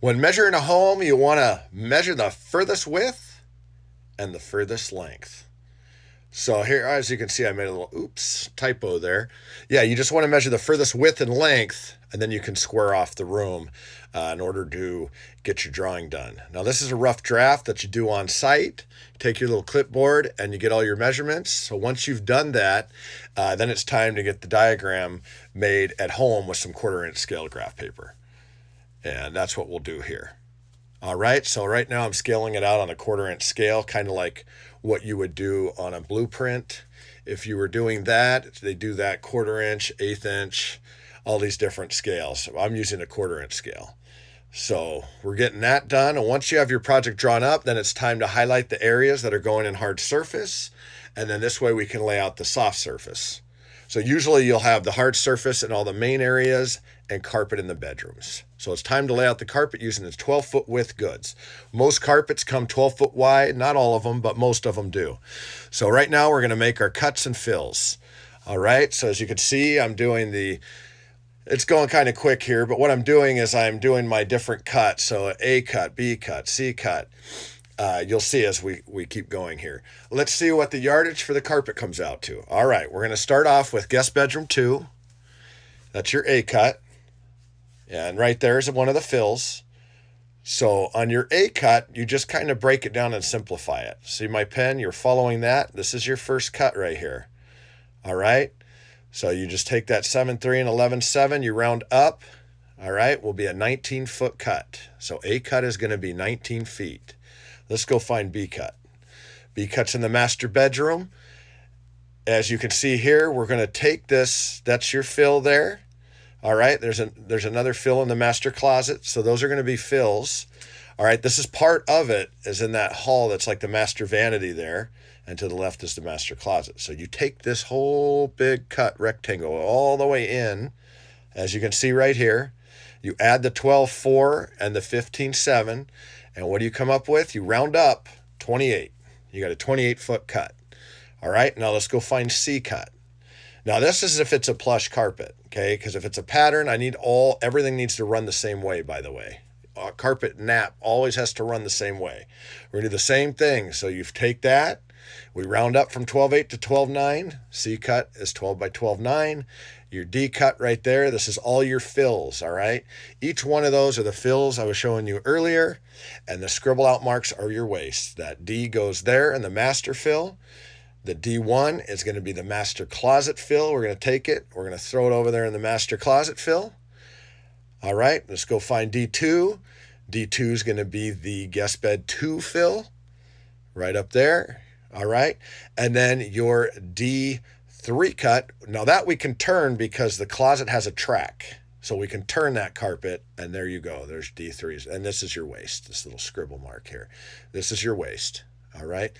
When measuring a home, you want to measure the furthest width and the furthest length. So here, as you can see, I made a little typo there. Yeah, you just want to measure the furthest width and length, and then you can square off the room in order to get your drawing done. Now, this is a rough draft that you do on site. Take your little clipboard and you get all your measurements. So once you've done that, then it's time to get the diagram made at home with some 1/4" scale graph paper. And that's what we'll do here. All right, so right now I'm scaling it out on a 1/4" scale, kind of like what you would do on a blueprint. If you were doing that, they do that 1/4", 1/8", all these different scales. So I'm using a 1/4" scale. So we're getting that done. And once you have your project drawn up, then it's time to highlight the areas that are going in hard surface. And then this way we can lay out the soft surface. So usually you'll have the hard surface in all the main areas and carpet in the bedrooms. So it's time to lay out the carpet using the 12-foot width goods. Most carpets come 12 foot wide, not all of them, but most of them do. So right now we're gonna make our cuts and fills. All right, so as you can see, I'm doing it's going kind of quick here, but what I'm doing is I'm doing my different cuts. So A cut, B cut, C cut. You'll see as we keep going here. Let's see what the yardage for the carpet comes out to. All right, we're going to start off with guest bedroom 2. That's your A cut. And right there is one of the fills. So on your A cut, you just kind of break it down and simplify it. See my pen? You're following that. This is your first cut right here. All right. So you just take that 7.3 and 11.7, you round up. All right, will be a 19-foot cut. So A cut is going to be 19 feet. Let's go find B cut. B cut's in the master bedroom. As you can see here, we're going to take this. That's your fill there. All right, there's another fill in the master closet. So those are going to be fills. All right, this is part of it, is in that hall that's like the master vanity there. And to the left is the master closet. So you take this whole big cut rectangle all the way in, as you can see right here. You add the 12.4 and the 15.7, and what do you come up with? You round up 28. You got a 28-foot cut. All right, now let's go find C cut. Now this is if it's a plush carpet, okay? Because if it's a pattern, everything needs to run the same way, by the way. Carpet nap always has to run the same way. We're gonna do the same thing. So you take that, we round up from 12.8 to 12.9. C cut is 12 by 12.9. Your D cut right there, this is all your fills, all right? Each one of those are the fills I was showing you earlier, and the scribble out marks are your waist. That D goes there in the master fill. The D1 is gonna be the master closet fill. We're gonna take it, we're gonna throw it over there in the master closet fill. All right, let's go find D2. D2 is gonna be the guest bed 2 fill, right up there. All right, and then your D3 cut. Now that we can turn because the closet has a track. So we can turn that carpet, and there you go. There's D3s, and this is your waist, this little scribble mark here. This is your waist, all right?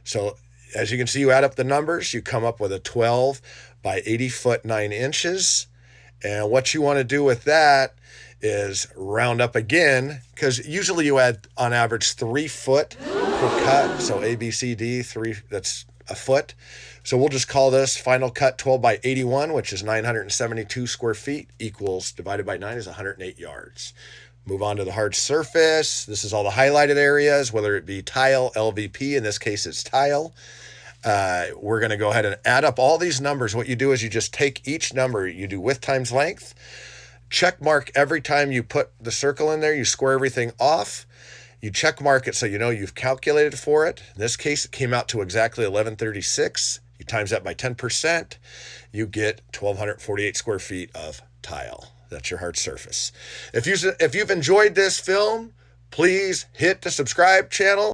So as you can see, you add up the numbers, you come up with a 12 by 80 foot 9 inches. And what you want to do with that is round up again, because usually you add on average 3 foot per cut. So A, B, C, D, 3, that's a foot. So we'll just call this final cut 12 by 81, which is 972 square feet, equals divided by 9 is 108 yards. Move on to the hard surface. This is all the highlighted areas, whether it be tile, LVP, in this case it's tile. We're going to go ahead and add up all these numbers. What you do is you just take each number, you do width times length, check mark every time you put the circle in there, you square everything off. You check mark it so you know you've calculated for it. In this case, it came out to exactly 1136. You times that by 10%, you get 1,248 square feet of tile. That's your hard surface. If you've enjoyed this film, please hit the subscribe channel.